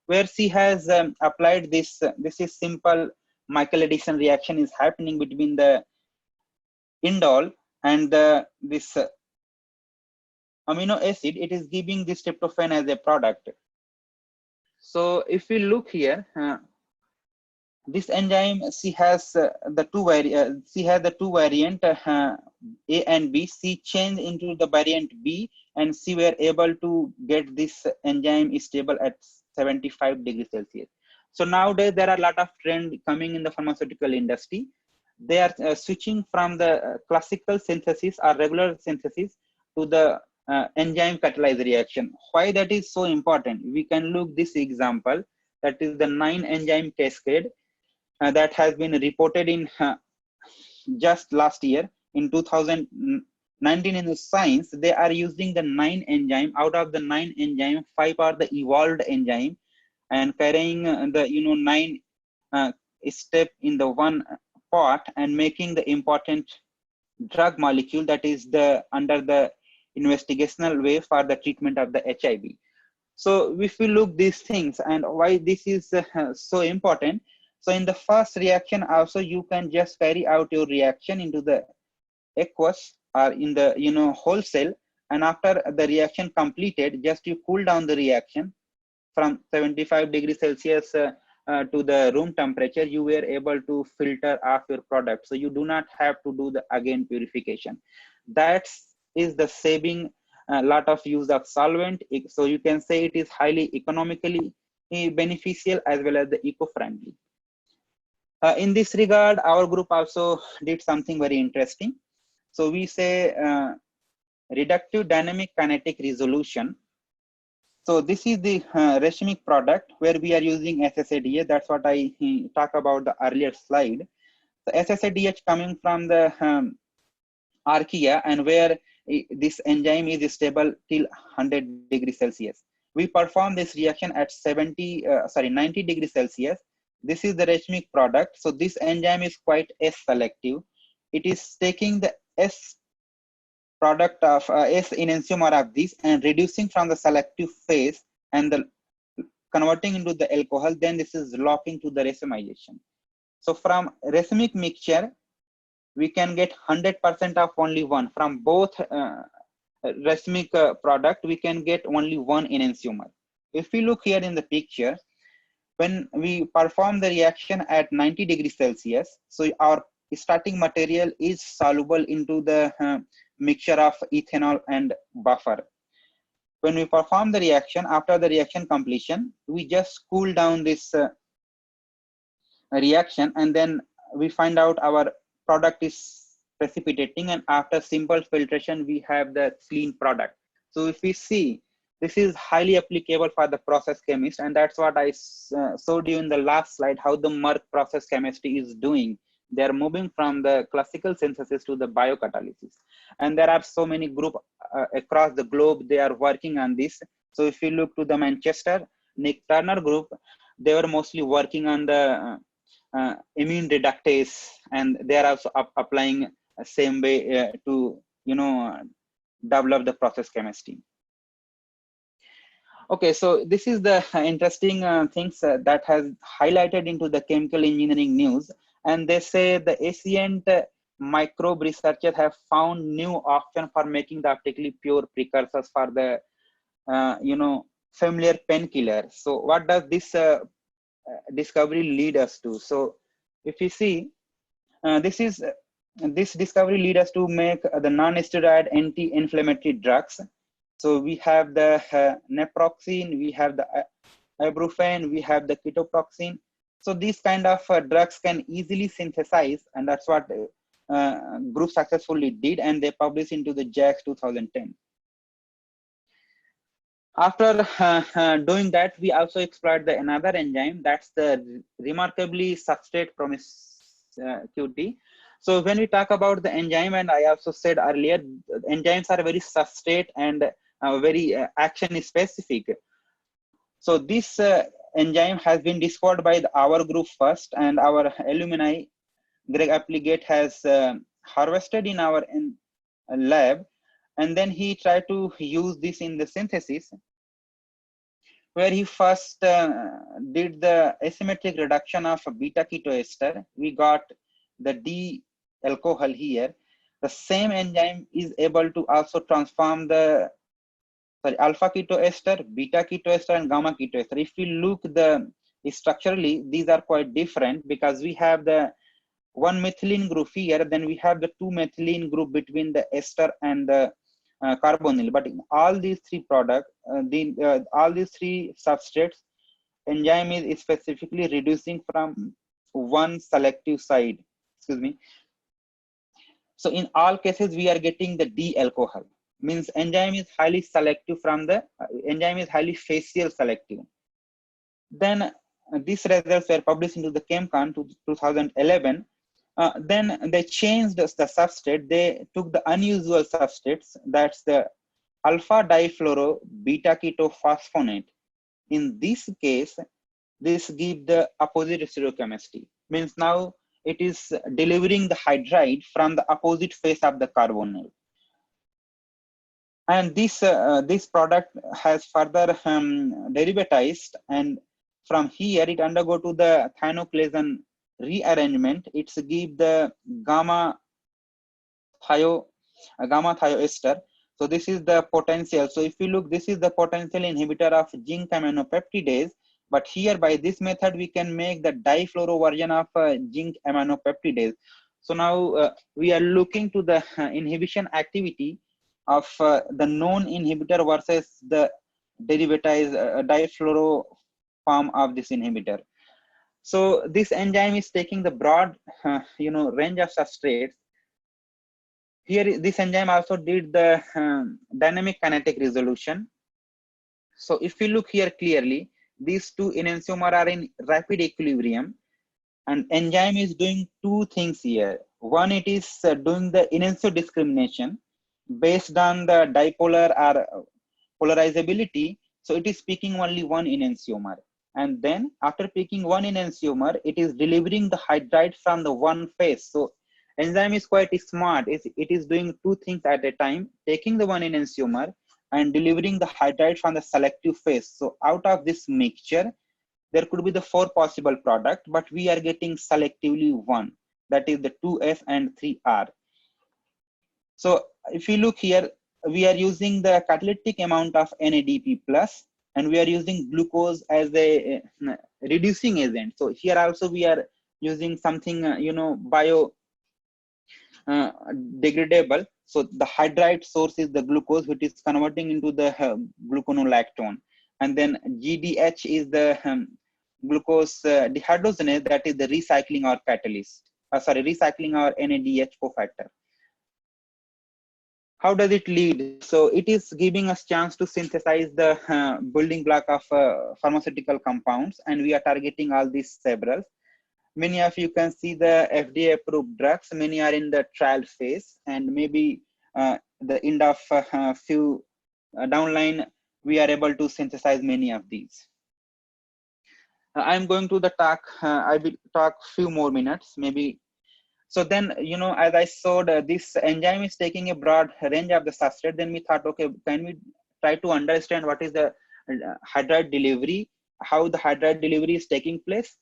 where she has applied this. This is simple Michael addition reaction is happening between the indole and this amino acid. It is giving this tryptophan as a product. So if we look here, This enzyme, she has the two variant A and B. She changed into the variant B, and she were able to get this enzyme stable at 75 degrees Celsius. So nowadays there are a lot of trend coming in the pharmaceutical industry. They are switching from the classical synthesis or regular synthesis to the enzyme catalyzed reaction. Why that is so important? We can look this example, that is the 9 enzyme cascade that has been reported in just last year in 2019 in the Science. They are using the 9 enzyme. Out of the 9 enzyme, 5 are the evolved enzyme, and carrying the 9 uh, step in the one pot and making the important drug molecule that is the under the investigational way for the treatment of the HIV. So if we look these things and why this is so important. So in the first reaction also, you can just carry out your reaction into the aqueous or in the whole cell, and after the reaction completed, just you cool down the reaction from 75 degrees Celsius to the room temperature. You were able to filter off your product, so you do not have to do the again purification. That is the saving a lot of use of solvent. So you can say it is highly economically beneficial as well as the eco-friendly. In this regard, our group also did something very interesting. So we say reductive dynamic kinetic resolution. So this is the Reshmic product where we are using SSADH. That's what I talk about the earlier slide. So SSADH coming from the archaea, and where this enzyme is stable till 100 degrees Celsius. We perform this reaction at 90 degrees Celsius. This is the Reshmic product. So this enzyme is quite S selective. It is taking the S product of S enantiomer of this and reducing from the selective phase and the converting into the alcohol. Then this is locking to the racemization. So from racemic mixture, we can get 100% of only one. From both racemic product, we can get only one enantiomer. If we look here in the picture, when we perform the reaction at 90 degrees Celsius, so our starting material is soluble into the mixture of ethanol and buffer. When we perform the reaction, after the reaction completion, we just cool down this reaction, and then we find out our product is precipitating, and after simple filtration, we have the clean product. So if we see, this is highly applicable for the process chemist, and that's what I showed you in the last slide, how the Merck process chemistry is doing. They are moving from the classical synthesis to the biocatalysis. And there are so many groups across the globe, they are working on this. So if you look to the Manchester, Nick Turner group, they were mostly working on the amine reductase, and they are also applying same way to develop the process chemistry. Okay, so this is the interesting things that has highlighted into the chemical engineering news, and they say the ancient microbe researchers have found new option for making the optically pure precursors for the familiar painkiller. So what does this discovery lead us to? So if you see, this discovery lead us to make the non-steroid anti-inflammatory drugs. So we have the naproxen, we have the ibuprofen, we have the ketoproxen. So these kind of drugs can easily synthesize, and that's what group successfully did, and they published into the JACS 2010. After doing that, we also explored another enzyme, that's the remarkably substrate promiscuity. So when we talk about the enzyme, and I also said earlier, enzymes are very substrate and very action specific. So this enzyme has been discovered by our group first, and our alumni, Greg Applegate, has harvested in our lab, and then he tried to use this in the synthesis, where he first did the asymmetric reduction of beta ketoester. We got the D alcohol here. The same enzyme is able to also transform the alpha ketoester, beta ketoester, and gamma ketoester. If we look the structurally these are quite different, because we have the one methylene group here, then we have the two methylene group between the ester and the carbonyl. But in all these three products, all these three substrates, enzyme is specifically reducing from one selective side. Excuse me. So in all cases, we are getting the D alcohol. Means enzyme is highly selective from the enzyme is highly facial selective. Then these results were published into the ChemCon to 2011. Then they changed the substrate. They took the unusual substrates. That's the alpha difluoro beta keto phosphonate. In this case, this gives the opposite stereochemistry. Means now it is delivering the hydride from the opposite face of the carbonyl. And this product has further derivatized, and from here it undergo to the thioclazane rearrangement. It's give the gamma thioester. So this is the potential. So if you look, this is the potential inhibitor of zinc aminopeptidase. But here by this method, we can make the difluoro version of zinc aminopeptidase. So now we are looking to the inhibition activity of the known inhibitor versus the derivatized difluoro form of this inhibitor. So this enzyme is taking the broad, range of substrates. Here, this enzyme also did the dynamic kinetic resolution. So if you look here clearly, these two enantiomer are in rapid equilibrium, and enzyme is doing two things here. One, it is doing the enantio discrimination based on the dipolar or polarizability. So it is picking only one enantiomer. And then after picking one enantiomer, it is delivering the hydride from the one face. So enzyme is quite smart. It is doing two things at a time, taking the one enantiomer and delivering the hydride from the selective phase. So out of this mixture, there could be the four possible product, but we are getting selectively one, that is the 2S and 3R. So if you look here, we are using the catalytic amount of NADP plus, and we are using glucose as a reducing agent. So here also we are using something, bio degradable. So the hydride source is the glucose, which is converting into the gluconolactone. And then GDH is the glucose dehydrogenase, that is the recycling or catalyst. Recycling our NADH cofactor. How does it lead? So it is giving us chance to synthesize the building block of pharmaceutical compounds, and we are targeting all these several. Many of you can see the FDA approved drugs. Many are in the trial phase, and maybe the end of few downline, we are able to synthesize many of these. I'm going to the talk. I will talk few more minutes, maybe. So then, as I showed, this enzyme is taking a broad range of the substrate. Then we thought, okay, can we try to understand what is the hydride delivery, how the hydride delivery is taking place?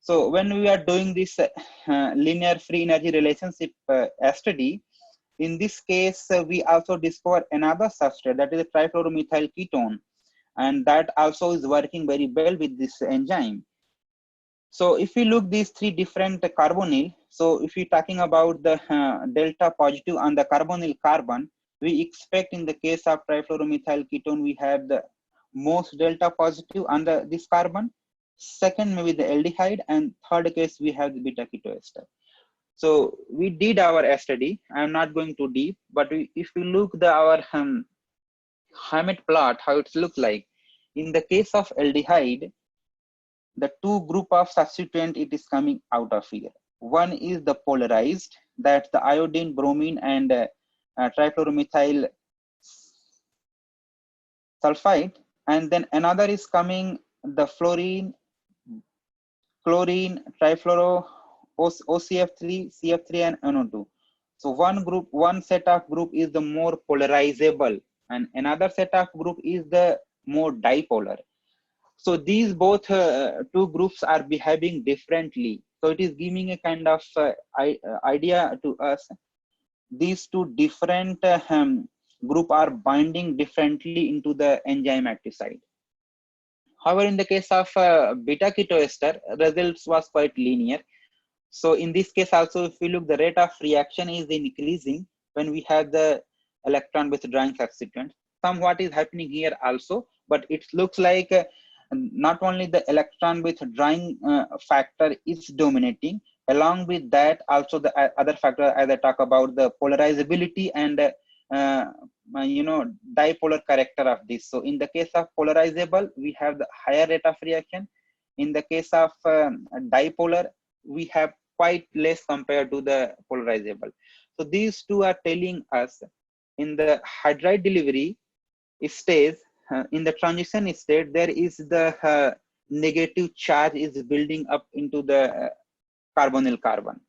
So when we are doing this linear free energy relationship study, in this case, we also discover another substrate, that is a trifluoromethyl ketone, and that also is working very well with this enzyme. So if we look these three different carbonyl, so if we're talking about the delta positive on the carbonyl carbon, we expect in the case of trifluoromethyl ketone, we have the most delta positive on this carbon. Second, maybe the aldehyde, and third case, we have the beta ketoester. So we did our study. I'm not going too deep, but if we look our Hammett plot, how it looks like, in the case of aldehyde, the two group of substituent it is coming out of here. One is the polarized, that's the iodine, bromine, and trifluoromethyl sulfide, and then another is coming the fluorine, chlorine, trifluoro, OCF3, CF3, and NO2. So one set of group is the more polarizable, and another set of group is the more dipolar. So these both two groups are behaving differently. So it is giving a kind of idea to us. These two different group are binding differently into the enzyme active site. However, in the case of beta keto ester, results was quite linear. So in this case also, if we look, the rate of reaction is increasing when we have the electron withdrawing substituent. Somewhat is happening here also, but it looks like not only the electron withdrawing factor is dominating, along with that also the other factor, as I talk about the polarizability and dipolar character of this. So in the case of polarizable, we have the higher rate of reaction. In the case of dipolar, we have quite less compared to the polarizable. So these two are telling us in the hydride delivery stage, in the transition state, there is the negative charge is building up into the carbonyl carbon.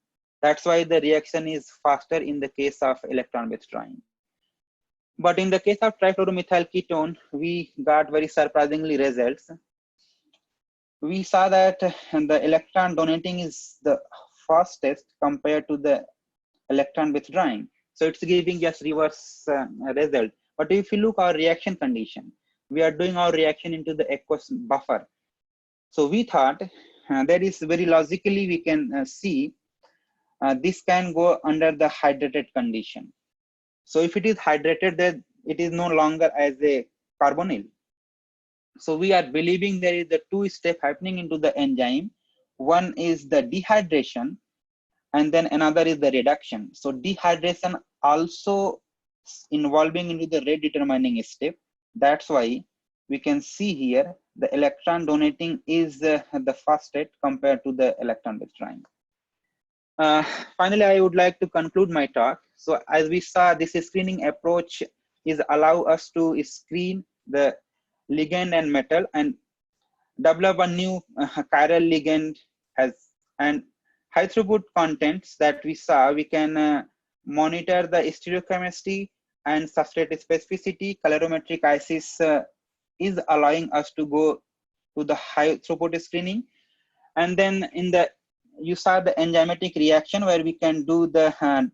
That's why the reaction is faster in the case of electron withdrawing. But in the case of trifluoromethyl ketone, we got very surprisingly results. We saw that the electron donating is the fastest compared to the electron withdrawing. So it's giving just reverse result. But if you look our reaction condition, we are doing our reaction into the aqueous buffer. So we thought that is very logically we can see this can go under the hydrated condition. So if it is hydrated, then it is no longer as a carbonyl. So we are believing there is the two step happening into the enzyme. One is the dehydration, and then another is the reduction. So dehydration also involving into the rate determining step. That's why we can see here the electron donating is the fastest compared to the electron withdrawing. Finally, I would like to conclude my talk. So as we saw, this screening approach is allow us to screen the ligand and metal and develop a new chiral ligand has and high throughput contents that we saw. We can monitor the stereochemistry and substrate specificity. Calorimetric ICs is allowing us to go to the high throughput screening. And then you saw the enzymatic reaction where we can do the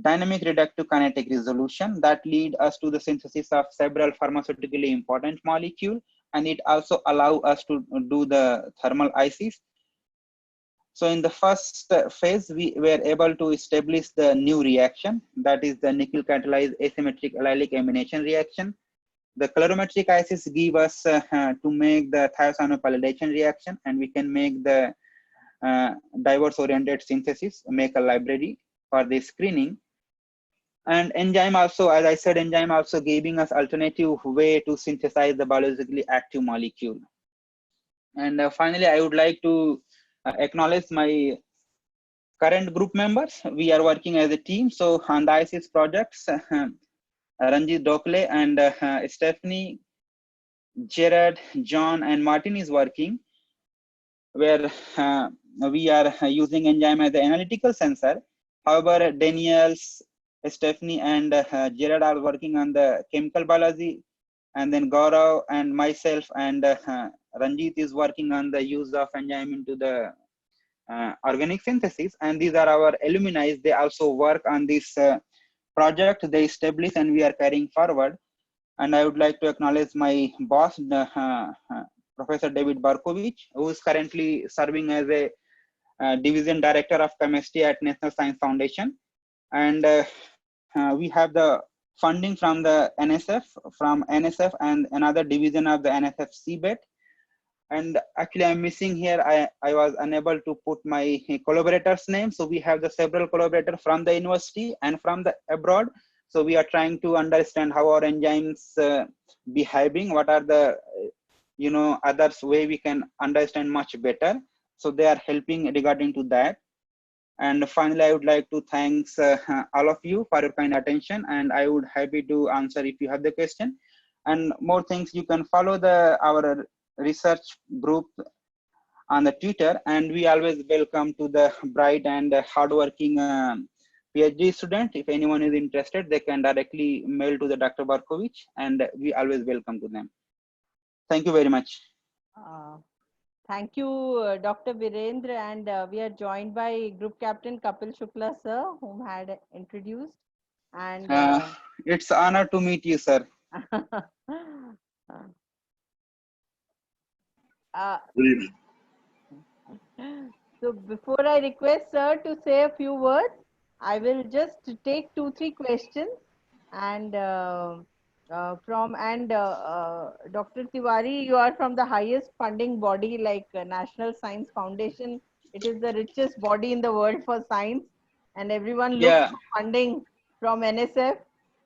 dynamic reductive kinetic resolution that lead us to the synthesis of several pharmaceutically important molecule, and it also allow us to do the thermal ICs. So in the first phase, we were able to establish the new reaction, that is the nickel catalyzed asymmetric allylic amination reaction. The calorimetric ICs give us to make the thiocyanovalidation reaction, and we can make the diverse oriented synthesis, make a library for the screening. And enzyme also, as I said, enzyme also giving us alternative way to synthesize the biologically active molecule. And finally, I would like to acknowledge my current group members. We are working as a team. So on the ICS projects, Ranjit Dokle and Stephanie, Gerard, John, and Martin is working, where we are using enzyme as an analytical sensor. However, Daniels, Stephanie, and Gerard are working on the chemical biology, and then Gaurav and myself and Ranjit is working on the use of enzyme into the organic synthesis. And these are our alumni. They also work on this project they establish, and we are carrying forward. And I would like to acknowledge my boss, Professor David Barkovich, who is currently serving as a division director of chemistry at National Science Foundation. And we have the funding from the NSF and another division of the NSF CBET. And actually I'm missing here, I was unable to put my collaborators name. So we have the several collaborators from the university and from the abroad. So we are trying to understand how our enzymes behaving, what are the others way we can understand much better. So they are helping regarding to that. And finally, I would like to thanks all of you for your kind attention, and I would happy to answer if you have the question. And more things, you can follow our research group on the Twitter, and we always welcome to the bright and hardworking PhD student. If anyone is interested, they can directly mail to the Dr. Barkovich, and we always welcome to them. Thank you very much. Thank you, Dr. Virendra, and we are joined by Group Captain Kapil Shukla, sir, whom had introduced. And it's an honor to meet you, sir. Uh, Good evening. so before I request sir to say a few words, I will just take 2-3 questions and Dr. Tiwari, you are from the highest funding body like National Science Foundation. It is the richest body in the world for science, and everyone looks Yeah, for funding from NSF.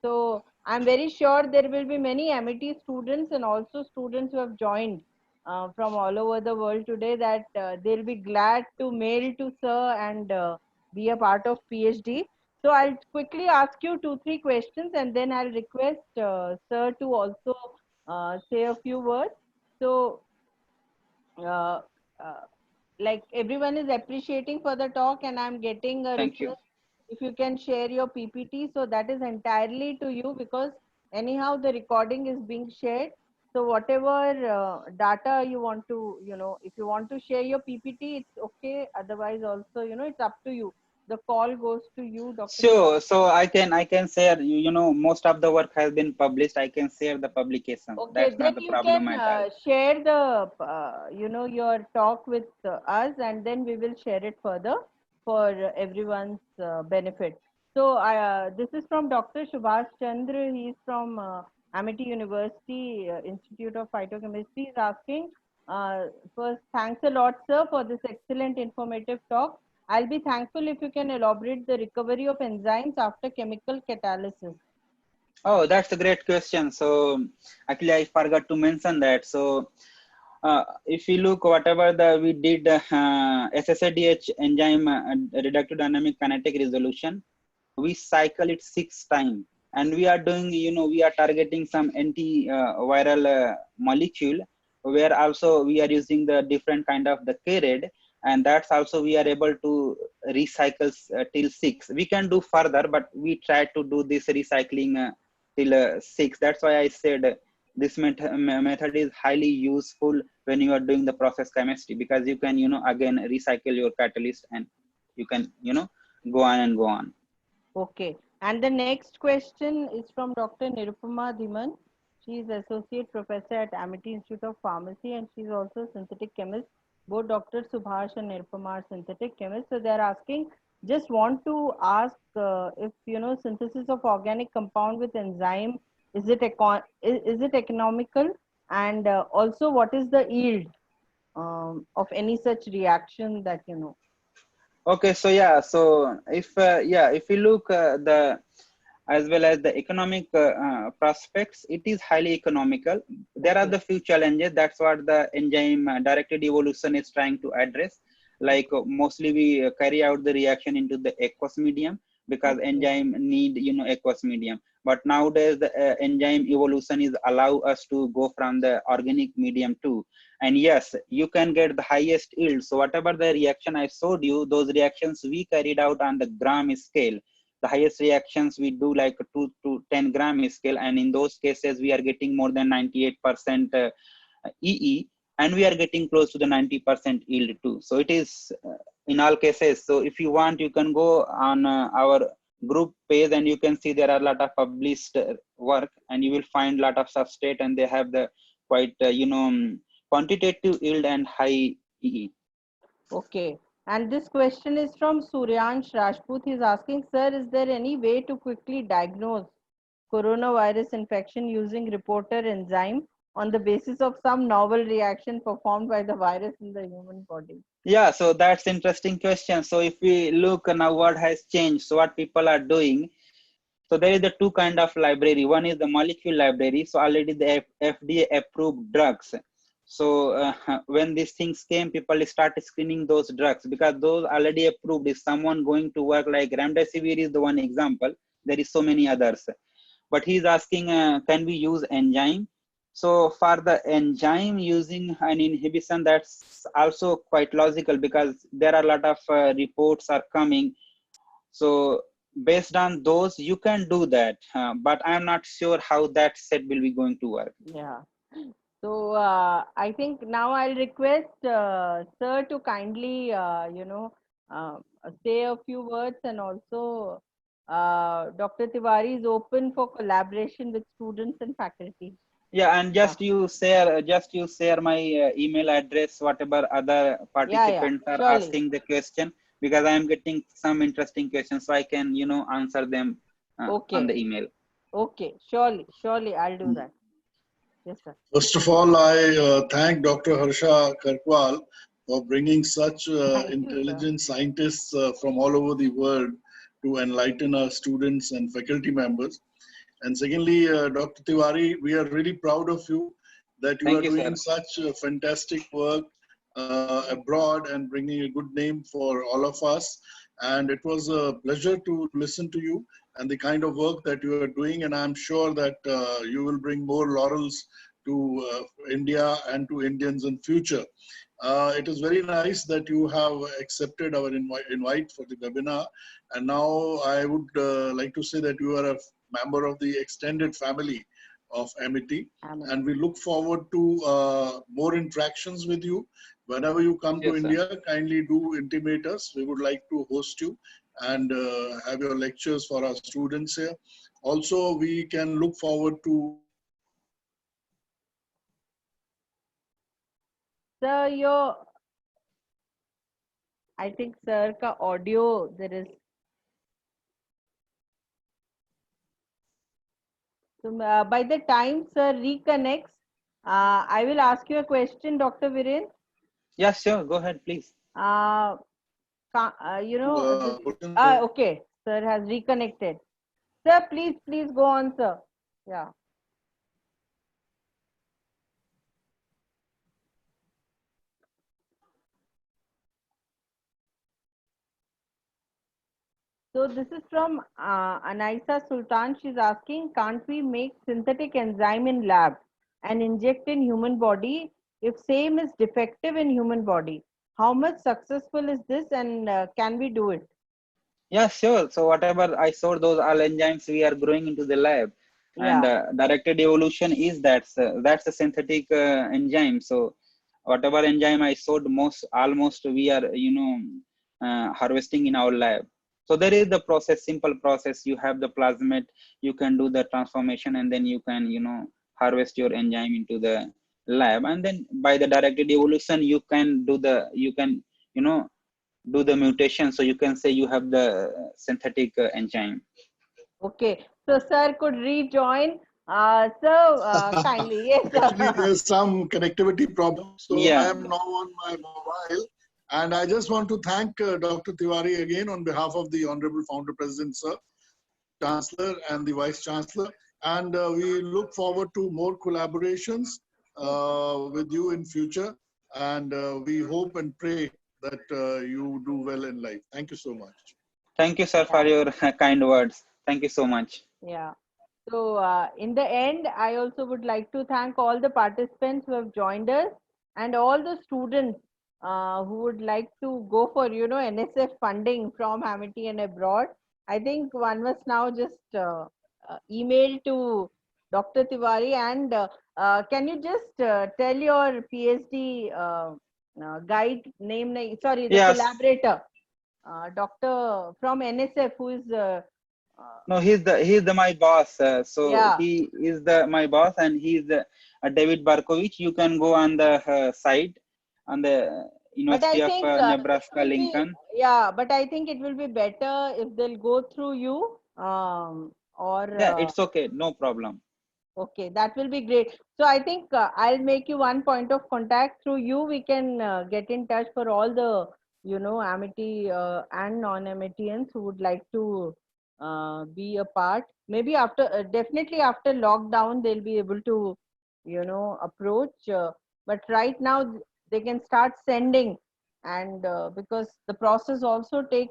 So I'm very sure there will be many Amity students and also students who have joined from all over the world today that they'll be glad to mail to sir and be a part of PhD. So I'll quickly ask you 2-3 questions and then I'll request sir to also say a few words. So uh, uh, like everyone is appreciating for the talk and I'm getting a thank you. request if you can share your PPT. So that is entirely to you because anyhow the recording is being shared. So whatever data you want to, if you want to share your PPT, it's okay. Otherwise also, it's up to you. The call goes to you, Dr. Tiwari. Sure. So I can share. Most of the work has been published. I can share the publication. Okay, That's then not the you problem can at all. share the, your talk with us and then we will share it further for everyone's benefit. So this is from Dr. Subhash Chandra. He is from Amity University Institute of Phytochemistry. He is asking, first, thanks a lot, sir, for this excellent informative talk. I'll be thankful if you can elaborate the recovery of enzymes after chemical catalysis. Oh, that's a great question. So actually, I forgot to mention that. So if you look whatever we did SSADH enzyme reductive dynamic kinetic resolution, we cycle it 6 times, and we are doing, we are targeting some anti-viral molecule, where also we are using the different kind of the KRAD, and that's also we are able to recycle till 6. We can do further, but we try to do this recycling till 6. That's why I said this method is highly useful when you are doing the process chemistry, because you can, again recycle your catalyst, and you can, go on and go on. Okay. And the next question is from Dr. Nirupama Dhiman. She is Associate Professor at Amity Institute of Pharmacy and she is also a synthetic chemist. Both Dr. Subhash and Nirupama are synthetic chemists. So they are asking, just want to ask if, synthesis of organic compound with enzyme, is it economical? And also what is the yield of any such reaction that, Okay, so yeah, so if you look the as well as the economic prospects, it is highly economical. There are Okay. the few challenges. That's what the enzyme directed evolution is trying to address. Like mostly we carry out the reaction into the aqueous medium, because Okay. enzyme need, aqueous medium. But nowadays the enzyme evolution is allow us to go from the organic medium too. And yes, you can get the highest yield. So whatever the reaction I showed you, those reactions we carried out on the gram scale. The highest reactions we do like 2 to 10 gram scale, and in those cases we are getting more than 98% EE, and we are getting close to the 90% yield too. So it is in all cases. So if you want, you can go on our group page and you can see there are a lot of published work, and you will find a lot of substrate, and they have the quite quantitative yield and high EE. Okay. And this question is from Suryansh Rajput. He's asking, sir, is there any way to quickly diagnose coronavirus infection using reporter enzyme on the basis of some novel reaction performed by the virus in the human body? Yeah, so that's interesting question. So if we look now what has changed, so what people are doing. So there is the two kind of library. One is the molecule library. So already the FDA approved drugs. So when these things came, people start screening those drugs, because those already approved. Is someone going to work, like remdesivir is the one example. There is so many others. But he's asking, can we use enzyme? So for the enzyme using an inhibition, that's also quite logical, because there are a lot of reports are coming. So based on those, you can do that, but I'm not sure how that set will be going to work. Yeah. So I think now I'll request sir to kindly, say a few words and also Dr. Tiwari is open for collaboration with students and faculty. Yeah, and just you share my email address, whatever other Yeah, participants are surely. asking the question, because I am getting some interesting questions, so I can, answer them on Okay, the email. okay, surely I'll do that. Yes, sir. First of all, I thank Dr. Harsha Karkwal for bringing such Thank you, sir. intelligent scientists from all over the world to enlighten our students and faculty members. And secondly, Dr. Tiwari, we are really proud of you that you Thank are you, doing sir. such fantastic work abroad and bringing a good name for all of us. And it was a pleasure to listen to you and the kind of work that you are doing. And I'm sure that you will bring more laurels to India and to Indians in future. It is very nice that you have accepted our invite for the webinar. And now I would like to say that you are a member of the extended family of Amity. Amen. And we look forward to more interactions with you. Whenever you come to Yes, sir. India, kindly do intimate us. We would like to host you and have your lectures for our students here. Also, we can look forward to Sir, I think sir ka audio there is. So by the time sir reconnects, I will ask you a question, Dr. Viren. Yeah, sure. Go ahead, please. Uh, this. uh, Okay, sir has reconnected. Sir, please go on, sir. Yeah. So this is from Anaisa Sultan. She's asking, can't we make synthetic enzyme in lab and inject in human body if same is defective in human body? How much successful is this, and can we do it? Yeah, sure. So whatever I saw, those all enzymes we are growing into the lab, and Yeah. directed evolution is that's a synthetic enzyme. So whatever enzyme I showed, almost we are harvesting in our lab. So there is the process, simple process. You have the plasmid, you can do the transformation, and then you can harvest your enzyme into the lab, and then by the directed evolution you can you know do the mutation, so you can say you have the synthetic enzyme. Okay. So sir could rejoin. So kindly, yes, actually sir. there's some connectivity problem. So I Yeah, am now on my mobile. And I just want to thank Dr. Tiwari again on behalf of the Honorable Founder President, Sir, Chancellor and the Vice Chancellor. And we look forward to more collaborations with you in future. And we hope and pray that you do well in life. Thank you so much. thank you, sir, for Yeah. your kind words. Thank you so much. Yeah. So in the end, I also would like to thank all the participants who have joined us and all the students who would like to go for, NSF funding from Amity and abroad. I think one must now just email to Dr. Tiwari, and can you just tell your PhD guide name, sorry, the Yes. collaborator, Dr. from NSF, who is No, he's the my boss. So yeah. he is the my boss, and he's David Barkovich. You can go on the site on the But I University of think it Nebraska will be, Lincoln. yeah, but I think it will be better if they'll go through you, or Yeah, it's okay, no problem. okay, that will be great. So I think I'll make you one point of contact. Through you we can get in touch for all the, Amity and non-Amitians who would like to be a part. Maybe after, definitely after lockdown, they'll be able to, approach. But right now they can start sending, and because the process also takes